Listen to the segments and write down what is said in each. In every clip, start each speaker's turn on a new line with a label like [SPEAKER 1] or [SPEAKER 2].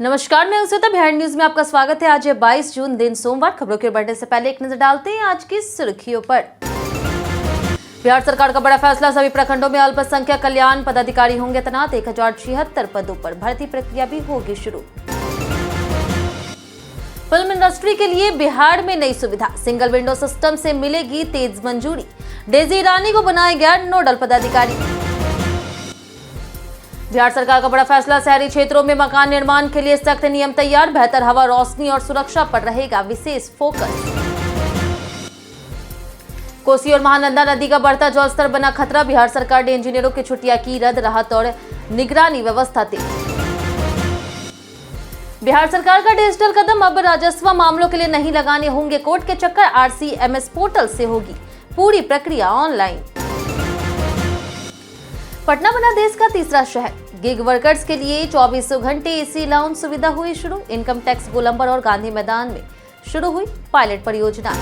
[SPEAKER 1] नमस्कार, मैं श्वेता। बिहार न्यूज में आपका स्वागत है। आज है 22 जून, दिन सोमवार। खबरों के बढ़ने से पहले एक नजर डालते हैं आज की सुर्खियों पर। बिहार सरकार का बड़ा फैसला, सभी प्रखंडों में अल्पसंख्यक कल्याण पदाधिकारी होंगे तैनात। 1076 पदों पर भर्ती प्रक्रिया भी होगी शुरू। फिल्म इंडस्ट्री के लिए बिहार में नई सुविधा, सिंगल विंडो सिस्टम से मिलेगी तेज मंजूरी। डेजी ईरानी को बनाया गया नोडल पदाधिकारी। बिहार सरकार का बड़ा फैसला, शहरी क्षेत्रों में मकान निर्माण के लिए सख्त नियम तैयार। बेहतर हवा, रोशनी और सुरक्षा पर रहेगा विशेष फोकस। कोसी और महानंदा नदी का बढ़ता जलस्तर बना खतरा। बिहार सरकार ने इंजीनियरों की छुट्टियां की रद्द, राहत और निगरानी व्यवस्था तेज। बिहार सरकार का डिजिटल कदम, अब राजस्व मामलों के लिए नहीं लगाने होंगे कोर्ट के चक्कर। RCMS पोर्टल से होगी पूरी प्रक्रिया ऑनलाइन। पटना बना देश का तीसरा शहर, गिग वर्कर्स के लिए 24 घंटे AC लाउंज सुविधा हुई शुरू। इनकम टैक्स गोलंबर और गांधी मैदान में शुरू हुई पायलट परियोजना।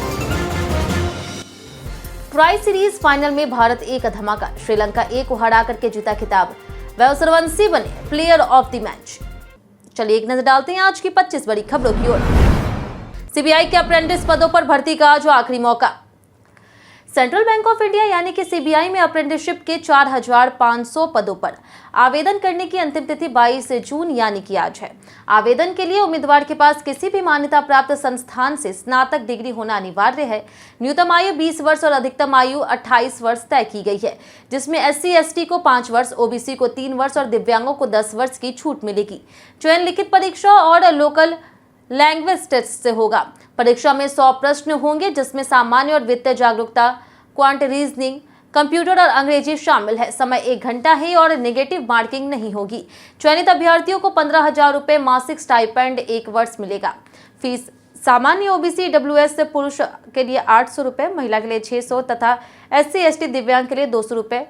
[SPEAKER 1] ट्राई सीरीज फाइनल में भारत एक धमाका, श्रीलंका एक को हरा करके जीता खिताब। वैभव सूर्यवंशी बने प्लेयर ऑफ द मैच। चलिए एक नजर डालते हैं आज की 25 बड़ी खबरों की ओर। CBI के अप्रेंटिस पदों पर भर्ती का आज आखिरी मौका। सेंट्रल बैंक ऑफ इंडिया यानी कि CBI में अप्रेंटिसशिप के 4500 पदों पर आवेदन करने की अंतिम तिथि 22 जून यानी कि आज है। आवेदन के लिए उम्मीदवार के पास किसी भी मान्यता प्राप्त संस्थान से स्नातक डिग्री होना अनिवार्य है। न्यूनतम आयु 20 वर्ष और अधिकतम आयु 28 वर्ष तय की गई है, जिसमें SC ST को 5 वर्ष, OBC को 3 वर्ष और दिव्यांगों को 10 वर्ष की छूट मिलेगी। चयन लिखित परीक्षा और लोकल लैंग्वेज टेस्ट से होगा। परीक्षा में 100 प्रश्न होंगे, जिसमें सामान्य और वित्तीय जागरूकता, क्वांट रीजनिंग, कंप्यूटर और अंग्रेजी शामिल है। समय 1 घंटा है और नेगेटिव मार्किंग नहीं होगी। चयनित अभ्यर्थियों को 15,000 रुपए मासिक स्टाइपेंड 1 वर्ष मिलेगा। फीस सामान्य OBC WS से पुरुष के लिए 800 रुपए, महिला के लिए 600 तथा SC ST दिव्यांग के लिए 200 रुपए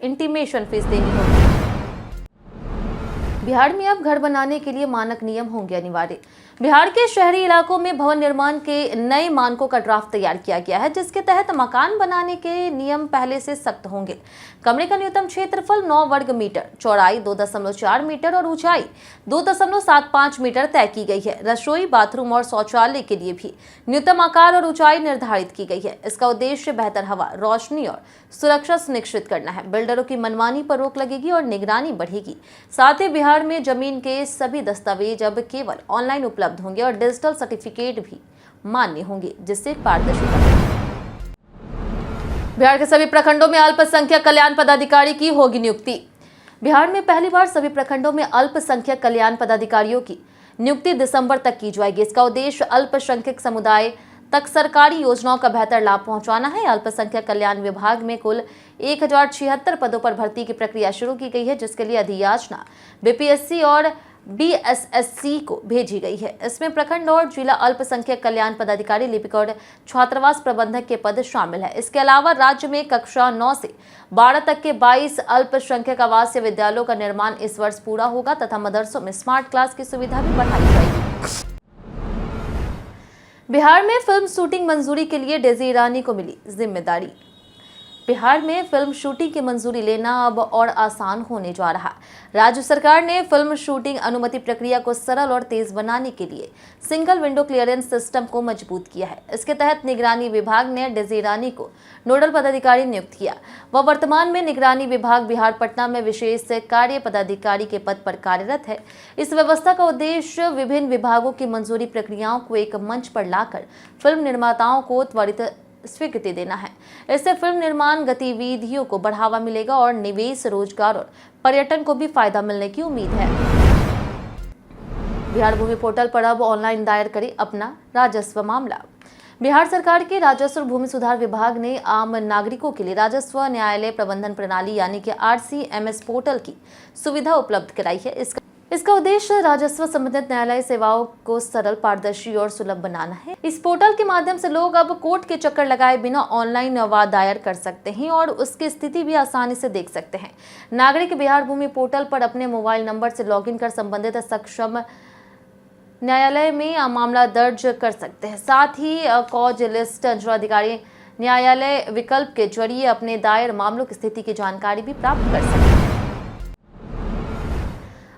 [SPEAKER 1] इंटीमेशन फीस देनी होगी। बिहार में अब घर बनाने के लिए मानक नियम होंगे अनिवार्य। बिहार के शहरी इलाकों में भवन निर्माण के नए मानकों का ड्राफ्ट तैयार किया गया है, जिसके तहत मकान बनाने के नियम पहले से सख्त होंगे। कमरे का न्यूनतम क्षेत्रफल 9 वर्ग मीटर, चौड़ाई 2.4 मीटर और ऊंचाई 2.75 मीटर तय की गई है। रसोई, बाथरूम और शौचालय के लिए भी न्यूनतम आकार और ऊंचाई निर्धारित की गई है। इसका उद्देश्य बेहतर हवा, रोशनी और सुरक्षा सुनिश्चित करना है। बिल्डरों की मनमानी पर रोक लगेगी और निगरानी बढ़ेगी। साथ ही बिहार में जमीन के सभी दस्तावेज अब केवल ऑनलाइन उपलब्ध होंगे और डिजिटल सर्टिफिकेट भी मान्य होंगे, जिससे पारदर्शिता बढ़ेगी। बिहार के सभी प्रखंडों में अल्पसंख्यक कल्याण पदाधिकारी की होगी नियुक्ति। बिहार में पहली बार सभी प्रखंडों में अल्पसंख्यक कल्याण पदाधिकारियों की नियुक्ति दिसंबर तक की जाएगी। इसका उद्देश्य अल्पसंख्यक समुदाय तक सरकारी योजनाओं का बेहतर लाभ पहुंचाना है। अल्पसंख्यक कल्याण विभाग में कुल 1076 पदों पर भर्ती की प्रक्रिया शुरू की गई है, जिसके लिए अधियाचना BPSC और BSSC को भेजी गई है। इसमें प्रखंड और जिला अल्पसंख्यक कल्याण पदाधिकारी, लिपिक और छात्रावास प्रबंधक के पद शामिल है। इसके अलावा राज्य में कक्षा 9 से 12 तक के 22 अल्पसंख्यक आवासीय विद्यालयों का निर्माण इस वर्ष पूरा होगा तथा मदरसों में स्मार्ट क्लास की सुविधा भी बढ़ाई जाएगी। बिहार में फिल्म शूटिंग मंजूरी के लिए डेजी ईरानी को मिली जिम्मेदारी। बिहार में फिल्म शूटिंग की मंजूरी लेना अब और आसान होने जा रहा। राज्य सरकार ने फिल्म शूटिंग अनुमति प्रक्रिया को सरल और तेज बनाने के लिए सिंगल विंडो क्लियरेंस सिस्टम को मजबूत किया है। इसके तहत निगरानी विभाग ने डेजी ईरानी को नोडल पदाधिकारी नियुक्त किया। वह वर्तमान में निगरानी विभाग बिहार पटना में विशेष कार्य पदाधिकारी के पद पर कार्यरत है। इस व्यवस्था का उद्देश्य विभिन्न विभागों की मंजूरी प्रक्रियाओं को एक मंच पर लाकर फिल्म निर्माताओं को त्वरित स्वीकृति देना है। इससे फिल्म निर्माण गतिविधियों को बढ़ावा मिलेगा और निवेश, रोजगार और पर्यटन को भी फायदा मिलने की उम्मीद है। बिहार भूमि पोर्टल पर अब ऑनलाइन दायर करें अपना राजस्व मामला। बिहार सरकार के राजस्व और भूमि सुधार विभाग ने आम नागरिकों के लिए राजस्व न्यायालय प्रबंधन प्रणाली यानी कि RCMS पोर्टल की सुविधा उपलब्ध कराई है। इसका उद्देश्य राजस्व संबंधित न्यायालय सेवाओं को सरल, पारदर्शी और सुलभ बनाना है। इस पोर्टल के माध्यम से लोग अब कोर्ट के चक्कर लगाए बिना ऑनलाइन वाद दायर कर सकते हैं और उसकी स्थिति भी आसानी से देख सकते हैं। नागरिक बिहार भूमि पोर्टल पर अपने मोबाइल नंबर से लॉगिन कर संबंधित सक्षम न्यायालय में मामला दर्ज कर सकते हैं। साथ ही कॉज लिस्ट अंचलाधिकारी न्यायालय विकल्प के जरिए अपने दायर मामलों की स्थिति की जानकारी भी प्राप्त कर सकते हैं।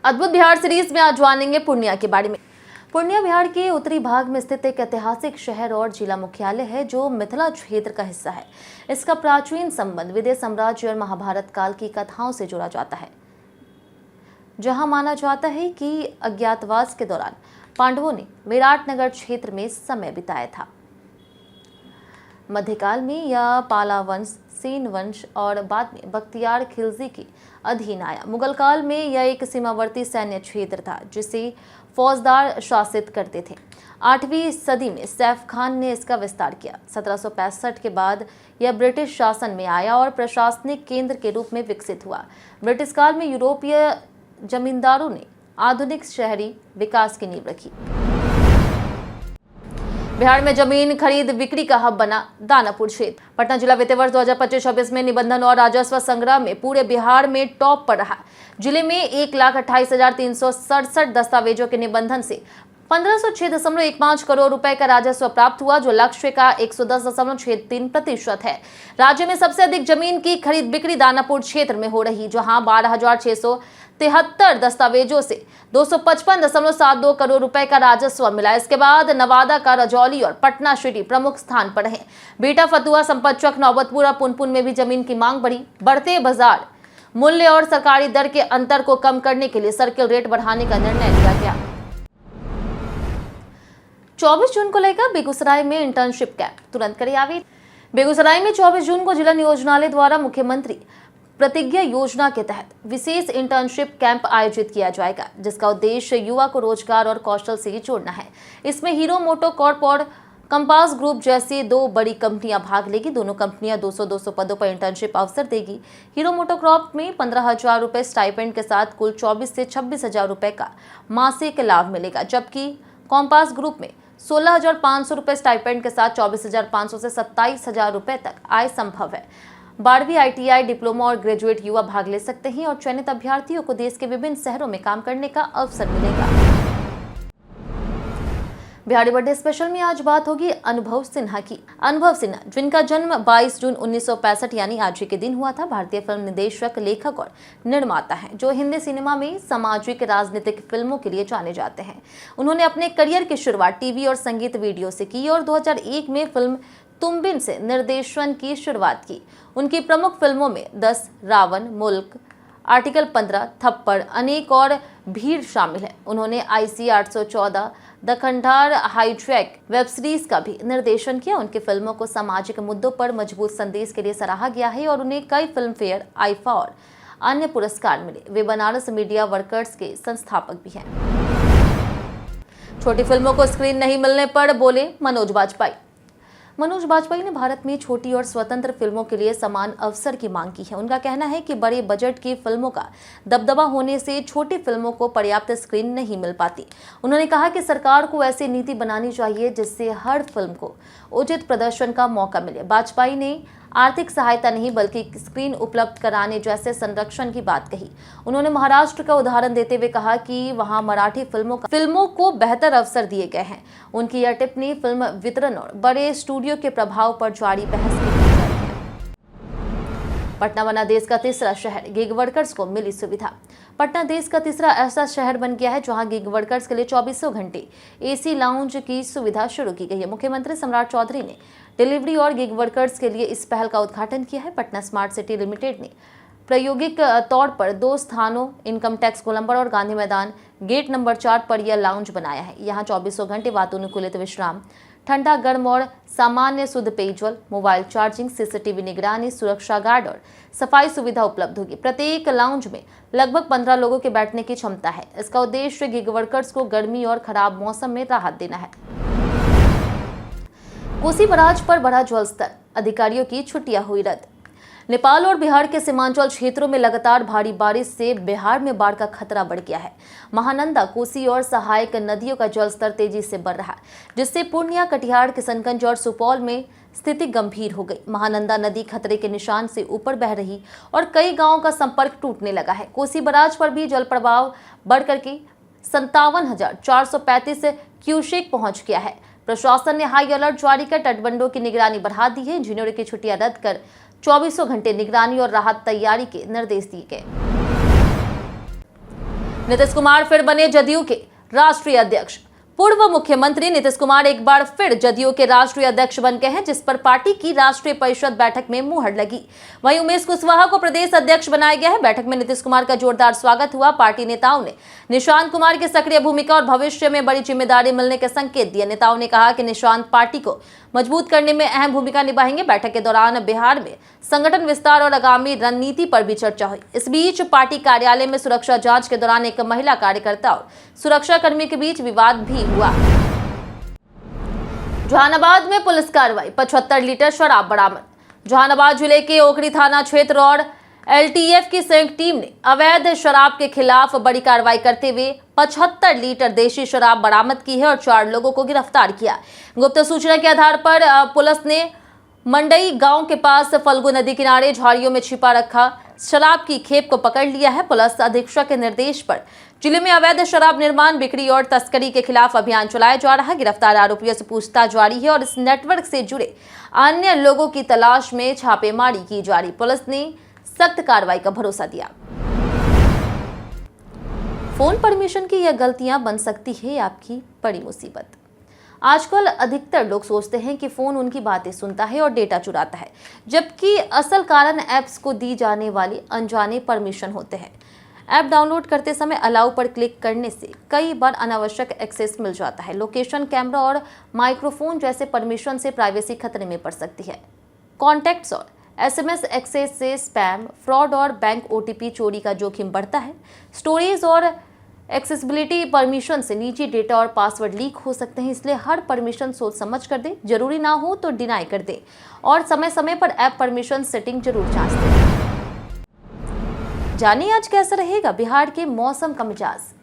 [SPEAKER 1] अद्भुत बिहार सीरीज में आज जानेंगे पूर्णिया के बारे में। पूर्णिया बिहार के उत्तरी भाग में स्थित एक ऐतिहासिक शहर और जिला मुख्यालय है जो मिथिला क्षेत्र का हिस्सा है। इसका प्राचीन संबंध विदेह साम्राज्य और महाभारत काल की कथाओं से जुड़ा जाता है, जहां माना जाता है कि अज्ञातवास के दौरान पांडवों ने विराटनगर क्षेत्र में समय बिताया था। मध्यकाल में यह पाला वंश, सेन वंश और बाद में बख्तियार खिलजी के अधीन आया। मुगल काल में यह एक सीमावर्ती सैन्य क्षेत्र था जिसे फौजदार शासित करते थे। 8वीं सदी में सैफ खान ने इसका विस्तार किया। 1765 के बाद यह ब्रिटिश शासन में आया और प्रशासनिक केंद्र के रूप में विकसित हुआ। ब्रिटिश काल में यूरोपीय जमींदारों ने आधुनिक शहरी विकास की नींव रखी। बिहार में जमीन खरीद बिक्री का हब बना दानापुर क्षेत्र। पटना जिला वित्तीय वर्ष 2025-26 में निबंधन और राजस्व संग्रह में पूरे बिहार में टॉप पर रहा। जिले में 1,28,367 दस्तावेजों के निबंधन से 1506.15 करोड़ रुपए का राजस्व प्राप्त हुआ, जो लक्ष्य का 110.63% है। राज्य में सबसे अधिक जमीन की खरीद बिक्री दानापुर क्षेत्र में हो रही, जहां 12,673 दस्तावेजों से 255.72 करोड़ रुपए का राजस्व मिला। इसके बाद नवादा का रजौली और पटना सिटी प्रमुख स्थान पर रहे। बीटा, फतुहा, संपतचक, नौबतपुर और पुनपुन में भी जमीन की मांग बढ़ी। बढ़ते बाजार मूल्य और सरकारी दर के अंतर को कम करने के लिए सर्किल रेट बढ़ाने का निर्णय लिया गया। 24 जून को लेकर बेगूसराय में इंटर्नशिप कैंप, तुरंत करें आवेदन। बेगूसराय में 24 जून को जिला नियोजनालय द्वारा मुख्यमंत्री प्रतिज्ञा योजना के तहत विशेष इंटर्नशिप कैंप आयोजित किया जाएगा, जिसका उद्देश्य युवा को रोजगार और कौशल से जोड़ना है। इसमें हीरो मोटोकॉर्प और कंपास ग्रुप जैसी 2 बड़ी कंपनियां भाग लेगी। दोनों कंपनियां 200-200 पदों पर इंटर्नशिप अवसर देगी। हीरो मोटोकॉर्प में 15,000 रुपए स्टाइपेंड के साथ कुल 24 से 26,000 रुपए का मासिक लाभ मिलेगा, जबकि कंपास ग्रुप में 16,500 रुपए स्टाइपेंड के साथ 24,500 से 27,000 रुपए तक आय संभव है। 12वीं ITI, डिप्लोमा और ग्रेजुएट युवा भाग ले सकते हैं और चयनित अभ्यर्थियों को देश के विभिन्न शहरों में काम करने का अवसर मिलेगा। बिहारी बर्थडे स्पेशल में आज बात होगी अनुभव सिन्हा की। अनुभव सिन्हा, जिनका जन्म 22 जून 1965 यानी आज ही के दिन हुआ था, भारतीय फिल्म निदेशक, लेखक और निर्माता हैं, जो हिंदी सिनेमा में सामाजिक राजनीतिक फिल्मों के लिए जाने जाते हैं। उन्होंने अपने करियर की शुरुआत टीवी और संगीत वीडियो से की और 2001 में फिल्म तुम बिन से निर्देशन की शुरुआत की। उनकी प्रमुख फिल्मों में 10, रावण, मुल्क, आर्टिकल 15, थप्पड़, अनेक और भीड़ शामिल है। उन्होंने IC 814, the Khandar hijack web series का भी निर्देशन किया। उनकी फिल्मों को सामाजिक मुद्दों पर मजबूत संदेश के लिए सराहा गया है और उन्हें कई फिल्म फेयर, आईफा और अन्य पुरस्कार मिले। वे बनारस मीडिया वर्कर्स के संस्थापक भी हैं। छोटी फिल्मों को स्क्रीन नहीं मिलने पर बोले मनोज बाजपेयी। मनोज बाजपेयी ने भारत में छोटी और स्वतंत्र फिल्मों के लिए समान अवसर की मांग की है। उनका कहना है कि बड़े बजट की फिल्मों का दबदबा होने से छोटी फिल्मों को पर्याप्त स्क्रीन नहीं मिल पाती। उन्होंने कहा कि सरकार को ऐसी नीति बनानी चाहिए जिससे हर फिल्म को उचित प्रदर्शन का मौका मिले। बाजपेयी ने आर्थिक सहायता नहीं बल्कि स्क्रीन उपलब्ध कराने जैसे संरक्षण की बात कही। उन्होंने महाराष्ट्र का उदाहरण देते हुए कहा कि वहां मराठी फिल्मों को बेहतर अवसर दिए गए हैं। उनकी यह टिप्पणी फिल्म वितरण और बड़े स्टूडियो के प्रभाव पर जारी बहस की है। पटना बना देश का तीसरा शहर, गिग वर्कर्स को मिली सुविधा। पटना देश का तीसरा ऐसा शहर बन गया है जहां गिग वर्कर्स के लिए 24 घंटे AC लाउंज की सुविधा शुरू की गई है। मुख्यमंत्री सम्राट चौधरी ने डिलीवरी और गिग वर्कर्स के लिए इस पहल का उद्घाटन किया है। पटना स्मार्ट सिटी लिमिटेड ने प्रायोगिक तौर पर 2 स्थानों, इनकम टैक्स गोलंबर और गांधी मैदान गेट नंबर 4 पर यह लाउंज बनाया है। यहाँ 24 घंटे वातानुकूलित विश्राम, ठंडा, गर्म और सामान्य शुद्ध पेयजल, मोबाइल चार्जिंग, CCTV निगरानी, सुरक्षा गार्ड और सफाई सुविधा उपलब्ध होगी। प्रत्येक लाउंज में लगभग 15 लोगों के बैठने की क्षमता है। इसका उद्देश्य गिग वर्कर्स को गर्मी और खराब मौसम में राहत देना है। कोसी बराज पर बढ़ा जलस्तर, अधिकारियों की छुट्टियां हुई रद्द। नेपाल और बिहार के सीमांचल क्षेत्रों में लगातार भारी बारिश से बिहार में बाढ़ का खतरा बढ़ गया है। महानंदा, कोसी और सहायक नदियों का जलस्तर तेजी से बढ़ रहा है, जिससे पूर्णिया, कटिहार, किशनगंज और सुपौल में स्थिति गंभीर हो गई। महानंदा नदी खतरे के निशान से ऊपर बह रही और कई गांवों का संपर्क टूटने लगा है। कोसी बराज पर भी जल प्रवाह बढ़कर के 57,435 क्यूसेक पहुंच गया है। प्रशासन ने हाई अलर्ट जारी कर तटबंधों की निगरानी बढ़ा दी है। इंजीनियरों की छुट्टियां रद्द कर 24 घंटे निगरानी और राहत तैयारी के निर्देश दिए गए। नीतीश कुमार फिर बने जदयू के राष्ट्रीय अध्यक्ष। पूर्व मुख्यमंत्री नीतीश कुमार एक बार फिर जदयू के राष्ट्रीय अध्यक्ष बन गए हैं, जिस पर पार्टी की राष्ट्रीय परिषद बैठक में मुहर लगी। वहीं उमेश कुशवाहा को प्रदेश अध्यक्ष बनाया गया है। बैठक में नीतीश कुमार का जोरदार स्वागत हुआ। पार्टी नेताओं ने निशांत कुमार की सक्रिय भूमिका और भविष्य में बड़ी जिम्मेदारी मिलने के संकेत दिए। नेताओं ने कहा कि निशांत पार्टी को मजबूत करने में अहम भूमिका निभाएंगे। बैठक के दौरान बिहार में संगठन विस्तार और आगामी रणनीति पर भी चर्चा हुई। इस बीच पार्टी कार्यालय में सुरक्षा जांच के दौरान एक महिला कार्यकर्ता और सुरक्षा कर्मी के बीच विवाद भी हुआ। जहानाबाद में पुलिस कार्रवाई, 75 लीटर शराब बरामद। जहानाबाद जिले के ओखरी थाना क्षेत्र और एलटीएफ की संयुक्त टीम ने अवैध शराब के खिलाफ बड़ी कार्रवाई करते हुए 75 लीटर देशी शराब बरामद की है और 4 लोगों को गिरफ्तार किया। गुप्त सूचना के आधार पर पुलिस ने मंडई गांव के पास फल्गु नदी किनारे झाड़ियों में छिपा रखा शराब की खेप को पकड़ लिया है। पुलिस अधीक्षक के निर्देश पर जिले में अवैध शराब निर्माण, बिक्री और तस्करी के खिलाफ अभियान चलाया जा रहा है। गिरफ्तार आरोपियों से पूछताछ जारी है और इस नेटवर्क से जुड़े अन्य लोगों की तलाश में छापेमारी की जा रही। पुलिस ने सख्त कार्रवाई का भरोसा दिया। फोन परमिशन की यह गलतियां बन सकती है आपकी बड़ी मुसीबत। आजकल अधिकतर लोग सोचते हैं कि फोन उनकी बातें सुनता है और डेटा चुराता है, जबकि असल कारण ऐप्स को दी जाने वाली अनजाने परमिशन होते हैं। ऐप डाउनलोड करते समय अलाउ पर क्लिक करने से कई बार अनावश्यक एक्सेस मिल जाता है। लोकेशन, कैमरा और माइक्रोफोन जैसे परमिशन से प्राइवेसी खतरे में पड़ सकती है। कॉन्टैक्ट्स और एसएमएस एक्सेस से स्पैम, फ्रॉड और बैंक ओटीपी चोरी का जोखिम बढ़ता है। स्टोरेज और एक्सेसिबिलिटी परमिशन से निजी डेटा और पासवर्ड लीक हो सकते हैं, इसलिए हर परमिशन सोच समझ कर दें। जरूरी ना हो तो डिनाई कर दें और समय समय पर ऐप परमिशन सेटिंग जरूर जांच दें। जानिए आज कैसा रहेगा बिहार के मौसम का मिजाज।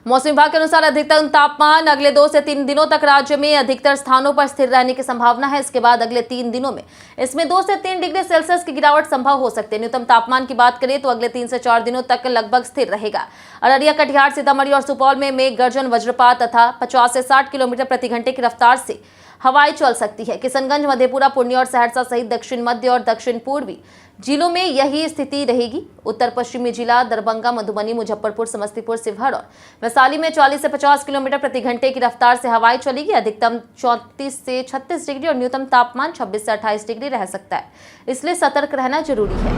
[SPEAKER 1] मौसम विभाग के अनुसार अधिकतम तापमान अगले 2 से 3 दिनों तक राज्य में अधिकतर स्थानों पर स्थिर रहने की संभावना है। इसके बाद अगले 3 दिनों में इसमें 2 से 3 डिग्री सेल्सियस की गिरावट संभव हो सकती है। न्यूनतम तापमान की बात करें तो अगले 3 से 4 दिनों तक लगभग स्थिर रहेगा। अररिया, कटिहार, सीतामढ़ी और सुपौल में मेघ गर्जन, वज्रपात तथा 50 से 60 किलोमीटर प्रति घंटे की रफ्तार से हवाएं चल सकती है। किशनगंज, मधेपुरा, पूर्णिया और सहरसा सहित दक्षिण मध्य और दक्षिण पूर्वी जिलों में यही स्थिति रहेगी। उत्तर पश्चिमी जिला दरभंगा, मधुबनी, मुजफ्फरपुर, समस्तीपुर, शिवहर और वैशाली में 40 से 50 किलोमीटर प्रति घंटे की रफ्तार से हवाएं चलेगी। अधिकतम 34 से 36 डिग्री और न्यूनतम तापमान 26 से 28 डिग्री रह सकता है, इसलिए सतर्क रहना जरूरी है।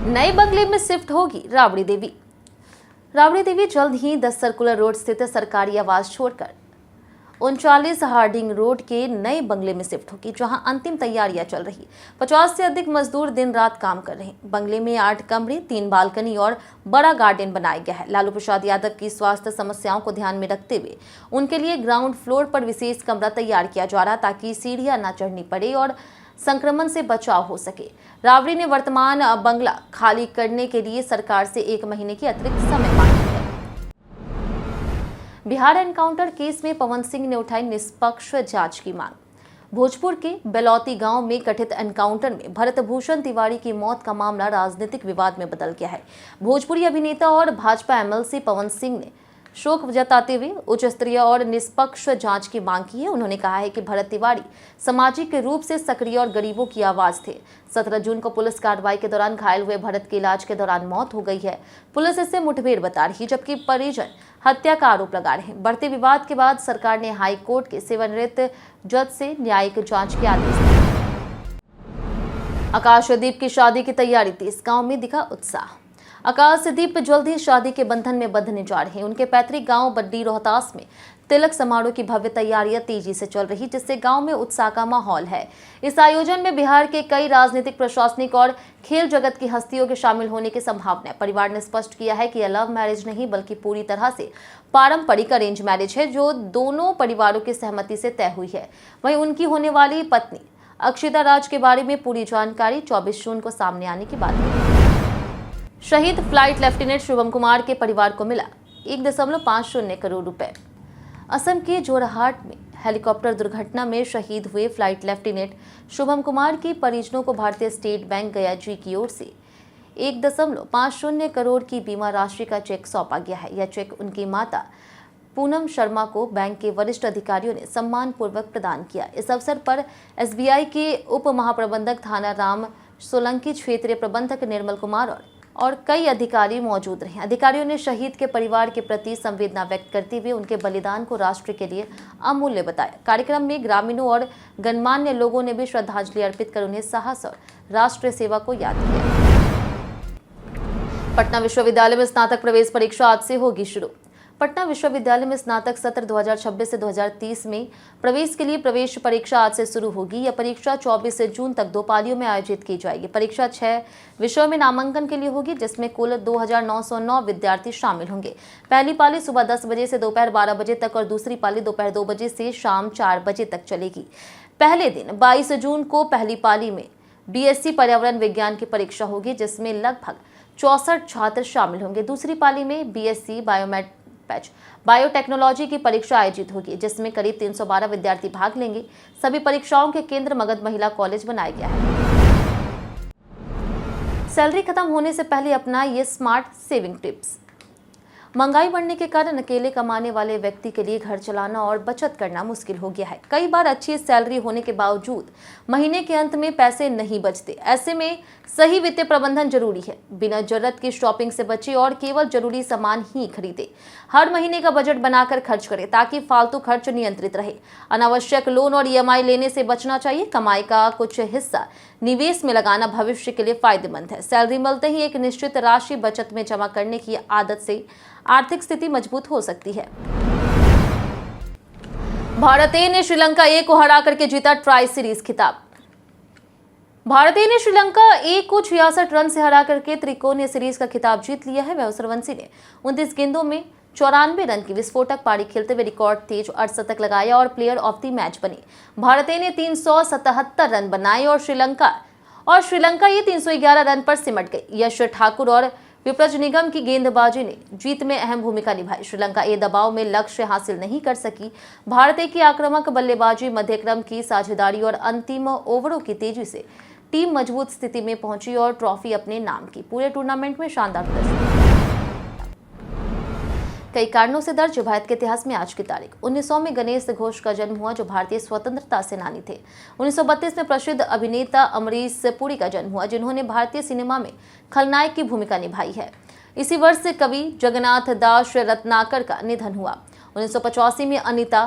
[SPEAKER 1] नए बंगले में शिफ्ट होगी राबड़ी देवी। राबड़ी देवी जल्द ही 10 सर्कुलर रोड स्थित सरकारी आवास छोड़कर 39 हार्डिंग रोड के नए बंगले में शिफ्ट होगी, जहां अंतिम तैयारियां चल रही। 50 से अधिक मजदूर दिन रात काम कर रहे हैं। बंगले में 8 कमरे, 3 बालकनी और बड़ा गार्डन बनाया गया है। लालू प्रसाद यादव की स्वास्थ्य समस्याओं को ध्यान में रखते हुए उनके लिए ग्राउंड फ्लोर पर विशेष कमरा तैयार किया जा रहा, ताकि सीढ़ियां न चढ़नी पड़े और संक्रमण से बचाव हो सके। राबड़ी ने वर्तमान बंगला खाली करने के लिए सरकार से 1 महीने की अतिरिक्त समय मांगी है। बिहार एनकाउंटर केस में पवन सिंह ने उठाई निष्पक्ष जांच की मांग। भोजपुर के बेलौती गांव में कथित एनकाउंटर में भरत भूषण तिवारी की मौत का मामला राजनीतिक विवाद में बदल गया है। भोजपुरी अभिनेता और भाजपा एमएलसी पवन सिंह ने शोक जताते हुए उच्च स्तरीय और निष्पक्ष जांच की मांग की है। उन्होंने कहा है कि भरत तिवारी सामाजिक रूप से सक्रिय और गरीबों की आवाज थे। 17 जून को पुलिस कार्रवाई के दौरान घायल हुए भरत की इलाज के दौरान मौत हो गई है। पुलिस इससे मुठभेड़ बता रही, जबकि परिजन हत्या का आरोप लगा रहे हैं। बढ़ते विवाद के बाद सरकार ने हाई कोर्ट के सेवानिवृत्त जज से न्यायिक जांच के आदेश दिए। आकाशदीप की शादी की तैयारी थी, इस गांव में दिखा उत्साह। आकाशदीप जल्द ही शादी के बंधन में बंधने जा रहे हैं। उनके पैतृक गांव बड्डी रोहतास में तिलक समारोह की भव्य तैयारियां तेजी से चल रही, जिससे गांव में उत्साह का माहौल है। इस आयोजन में बिहार के कई राजनीतिक, प्रशासनिक और खेल जगत की हस्तियों के शामिल होने की संभावना है। परिवार ने स्पष्ट किया है कि यह लव मैरिज नहीं बल्कि पूरी तरह से पारंपरिक अरेंज मैरिज है, जो दोनों परिवारों की सहमति से तय हुई है। वहीं उनकी होने वाली पत्नी अक्षिता राज के बारे में पूरी जानकारी 24 जून को सामने आने की बात है। शहीद फ्लाइट लेफ्टिनेंट शुभम कुमार के परिवार को मिला 1.50 करोड़ रुपए। असम के जोरहाट में हेलीकॉप्टर दुर्घटना में शहीद हुए फ्लाइट लेफ्टिनेंट शुभम कुमार की परिजनों को भारतीय स्टेट बैंक गया जी की ओर से 1.50 करोड़ की बीमा राशि का चेक सौंपा गया है। यह चेक उनकी माता पूनम शर्मा को बैंक के वरिष्ठ अधिकारियों ने सम्मान पूर्वक प्रदान किया। इस अवसर पर एसबीआई के उप महाप्रबंधक थाना राम सोलंकी, क्षेत्रीय प्रबंधक निर्मल कुमार और और कई अधिकारी मौजूद रहे। अधिकारियों ने शहीद के परिवार के प्रति संवेदना व्यक्त करते हुए उनके बलिदान को राष्ट्र के लिए अमूल्य बताया। कार्यक्रम में ग्रामीणों और गणमान्य लोगों ने भी श्रद्धांजलि अर्पित कर उन्हें साहस और राष्ट्रीय सेवा को याद किया। पटना विश्वविद्यालय में स्नातक प्रवेश परीक्षा आज से होगी शुरू। पटना विश्वविद्यालय में स्नातक सत्र 2026 से 2030 में प्रवेश के लिए प्रवेश परीक्षा आज से शुरू होगी। यह परीक्षा 24 जून तक 2 पालियों में आयोजित की जाएगी। परीक्षा 6 विषयों में नामांकन के लिए होगी, जिसमें कुल 2909 विद्यार्थी शामिल होंगे। पहली पाली सुबह 10 बजे से दोपहर 12 बजे तक और दूसरी पाली दोपहर 2 बजे से शाम 4 बजे तक चलेगी। पहले दिन 22 जून को पहली पाली में BSc पर्यावरण विज्ञान की परीक्षा होगी, जिसमें लगभग 64 छात्र शामिल होंगे। दूसरी पाली में BSc बायोटेक्नोलॉजी की परीक्षा आयोजित होगी, जिसमें करीब 312 विद्यार्थी भाग लेंगे। सभी परीक्षाओं के केंद्र मगध महिला कॉलेज बनाया गया है। सैलरी खत्म होने से पहले अपना ये स्मार्ट सेविंग टिप्स। महंगाई बढ़ने के कारण अकेले कमाने वाले व्यक्ति के लिए घर चलाना और बचत करना मुश्किल हो गया है। कई बार अच्छी सैलरी होने के बावजूद महीने के अंत में पैसे नहीं बचते। ऐसे में सही वित्तीय प्रबंधन जरूरी है। बिना जरूरत की शॉपिंग से बचे और केवल जरूरी सामान ही खरीदे। हर महीने का बजट बनाकर खर्च करें ताकि फालतू खर्च नियंत्रित रहे। अनावश्यक लोन और EMI लेने से बचना चाहिए। कमाई का कुछ हिस्सा निवेश में लगाना भविष्य के लिए फायदेमंद है। सैलरी मिलते ही एक निश्चित राशि बचत में जमा करने की आदत से आर्थिक स्थिति मजबूत हो सकती है। भारत ए ने श्रीलंका ए को हरा करके जीता ट्राई सीरीज खिताब। भारत ए ने श्रीलंका ए को 66 रन से हरा करके त्रिकोणीय सीरीज का खिताब जीत लिया है। वह सूर्यवंशी ने 29 गेंदों में 94 रन की विस्फोटक पारी खेलते हुए रिकॉर्ड तेज अर्धशतक लगाया और प्लेयर ऑफ द मैच बनी। भारत ए ने 377 रन बनाए और श्रीलंका ये 311 रन पर सिमट गई। यश ठाकुर और विप्रज निगम की गेंदबाजी ने जीत में अहम भूमिका निभाई। श्रीलंका ए दबाव में लक्ष्य हासिल नहीं कर सकी। भारत ए की आक्रामक बल्लेबाजी, मध्यक्रम की साझेदारी और अंतिम ओवरों की तेजी से टीम मजबूत स्थिति में पहुंची और ट्रॉफी अपने नाम की। पूरे टूर्नामेंट में शानदार प्रदर्शन। कई कारणों से दर्ज भारत के इतिहास में आज की तारीख 1900 में गणेश घोष का जन्म हुआ, जो भारतीय स्वतंत्रता सेनानी थे। 1932 में प्रसिद्ध अभिनेता अमरीश पुरी का जन्म हुआ, जिन्होंने भारतीय सिनेमा में खलनायक की भूमिका निभाई है। इसी वर्ष से कवि जगन्नाथ दास रत्नाकर का निधन हुआ। 1985 में अनीता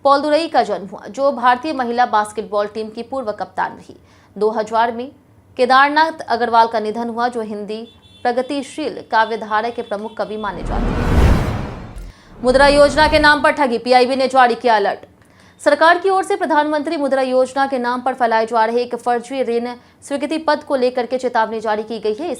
[SPEAKER 1] पौलदुरई का जन्म हुआ, जो भारतीय महिला बास्केटबॉल टीम की पूर्व कप्तान रही। 2000 में केदारनाथ अग्रवाल का निधन हुआ, जो हिंदी प्रगतिशील काव्यधारा के प्रमुख कवि माने जाते हैं। मुद्रा योजना के नाम पर ठगी, PIB ने जारी किया अलर्ट। सरकार की ओर से प्रधानमंत्री मुद्रा योजना के नाम पर फैलाए जा रहे एक फर्जी ऋण स्वीकृति पत्र को लेकर के चेतावनी जारी की गई है।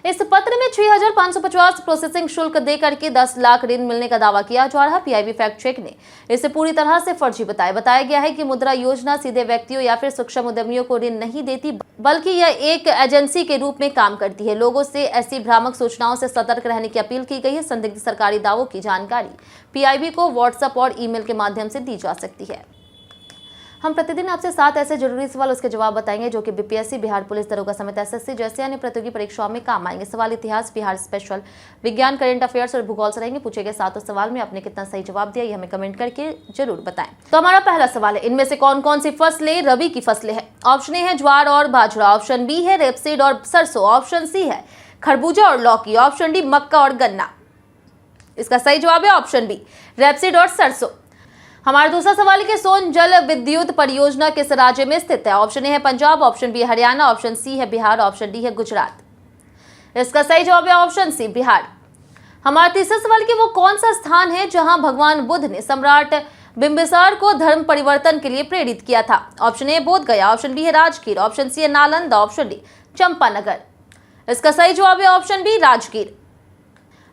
[SPEAKER 1] इस पत्र में 6550 प्रोसेसिंग शुल्क देकर के 10 लाख ऋण मिलने का दावा किया जा रहा है। PIB फैक्ट चेक ने इसे पूरी तरह से फर्जी बताया गया है कि मुद्रा योजना सीधे व्यक्तियों या फिर सूक्ष्म उद्यमियों को ऋण नहीं देती, बल्कि यह एक एजेंसी के रूप में काम करती है। लोगों से ऐसी भ्रामक सूचनाओं से सतर्क रहने की अपील की गई है। संदिग्ध सरकारी दावों की जानकारी PIB को व्हाट्सएप और ईमेल के माध्यम से दी जा सकती है। हम प्रतिदिन आपसे 7 ऐसे जरूरी सवाल उसके जवाब बताएंगे जो कि BPSC, बिहार पुलिस दरोगा समेत SSC जैसे अन्य प्रतियोगी परीक्षाओं में काम आएंगे। सवाल इतिहास, बिहार स्पेशल, विज्ञान, करंट अफेयर्स और भूगोल से रहेंगे। पूछे गए 7 सवाल में आपने कितना सही जवाब दिया, ये हमें कमेंट करके जरूर बताएं। तो हमारा पहला सवाल है, इनमें से कौन कौन सी फसलें रबी की फसलें हैं? ऑप्शन ए है ज्वार और बाजरा, ऑप्शन बी है रेपसीड और सरसों, ऑप्शन सी है खरबूजा और लौकी, ऑप्शन डी मक्का और गन्ना। इसका सही जवाब है ऑप्शन बी, रेपसीड और सरसों। हमारा दूसरा सवाल है कि सोन जल विद्युत परियोजना किस राज्य में स्थित है? ऑप्शन ए है Punjab, option B Haryana, option C है बिहार, ऑप्शन डी है गुजरात। इसका सही जवाब है ऑप्शन सी, बिहार। हमारा तीसरा सवाल कि वो कौन सा स्थान है जहां भगवान बुद्ध ने सम्राट बिंबिसार को धर्म परिवर्तन के लिए प्रेरित किया था? ऑप्शन ए बोध गया, ऑप्शन बी है राजगीर, ऑप्शन सी है नालंदा, ऑप्शन डी चंपानगर। इसका सही जवाब है ऑप्शन बी, राजगीर।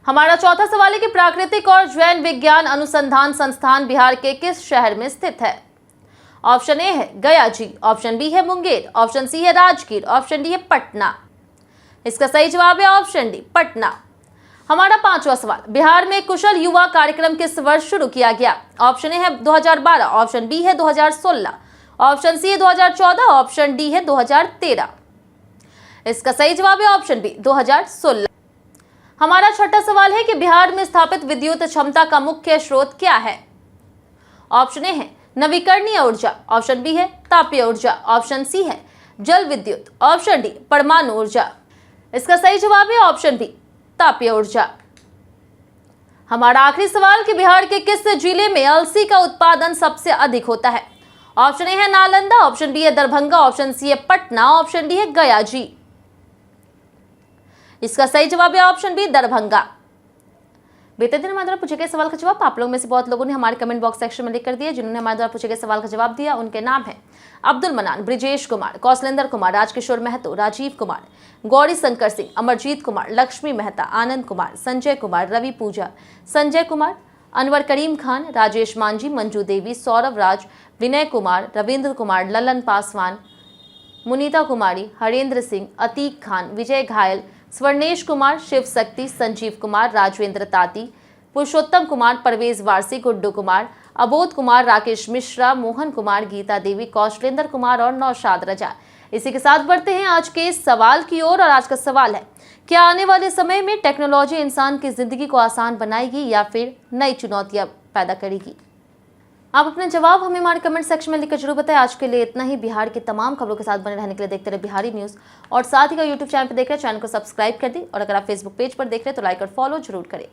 [SPEAKER 1] हमारा चौथा सवाल है कि प्राकृतिक और जैव विज्ञान अनुसंधान संस्थान बिहार के किस शहर में स्थित है? ऑप्शन ए है गया जी, ऑप्शन बी है मुंगेर, ऑप्शन सी है राजगीर, ऑप्शन डी है पटना। इसका सही जवाब है ऑप्शन डी, पटना। हमारा पांचवा सवाल, बिहार में कुशल युवा कार्यक्रम किस वर्ष शुरू किया गया? ऑप्शन ए है 2012, ऑप्शन बी है 2016, ऑप्शन सी है 2014, ऑप्शन डी है 2013। इसका सही जवाब है ऑप्शन बी, 2016। हमारा छठा सवाल है कि बिहार में स्थापित विद्युत क्षमता का मुख्य स्रोत क्या है? ऑप्शन ए है नवीकरणीय ऊर्जा, ऑप्शन बी है तापीय ऊर्जा, ऑप्शन सी है जल विद्युत, ऑप्शन डी परमाणु ऊर्जा। इसका सही जवाब है ऑप्शन बी, तापीय ऊर्जा। हमारा आखिरी सवाल कि बिहार के किस जिले में अलसी का उत्पादन सबसे अधिक होता है? ऑप्शन ए है नालंदा, ऑप्शन बी है दरभंगा, ऑप्शन सी है पटना, ऑप्शन डी है गया जी। इसका सही जवाब है ऑप्शन बी, दरभंगा। बीते दिन हमारे द्वारा पूछे गए सवाल का जवाब आप लोग में से बहुत लोगों ने हमारे कमेंट बॉक्स सेक्शन में लिख कर दिया। जिन्होंने हमारे द्वारा पूछे गए सवाल का जवाब दिया उनके नाम है अब्दुल मनान, ब्रिजेश कुमार, कौशलेंद्र कुमार, राजकिशोर महतो, राजीव कुमार, गौरी शंकर सिंह, अमरजीत कुमार, लक्ष्मी मेहता, आनंद कुमार, संजय कुमार, रवि पूजा, संजय कुमार, अनवर करीम खान, राजेश मांझी, मंजू देवी, सौरभ राज, विनय कुमार, रविंद्र कुमार, ललन पासवान, मुनीता कुमारी, हरेंद्र सिंह, अतीक खान, विजय घायल, स्वर्णेश कुमार, शिव शक्ति, संजीव कुमार, राजवेंद्र ताती, पुरुषोत्तम कुमार, परवेज वारसी, गुड्डू कुमार, अबोध कुमार, राकेश मिश्रा, मोहन कुमार, गीता देवी, कौशलेंद्र कुमार और नौशाद रजा। इसी के साथ बढ़ते हैं आज के सवाल की ओर। और आज का सवाल है, क्या आने वाले समय में टेक्नोलॉजी इंसान की जिंदगी को आसान बनाएगी या फिर नई चुनौतियां पैदा करेगी? आप अपने जवाब हमें हमारे कमेंट सेक्शन में लिखकर जरूर बताएं। आज के लिए इतना ही। बिहार की तमाम खबरों के साथ बने रहने के लिए देखते रहे बिहारी न्यूज़ और साथ ही यूट्यूब चैनल पर देख रहे चैनल को सब्सक्राइब कर दी और अगर आप फेसबुक पेज पर देख रहे हैं तो लाइक और फॉलो जरूर करें।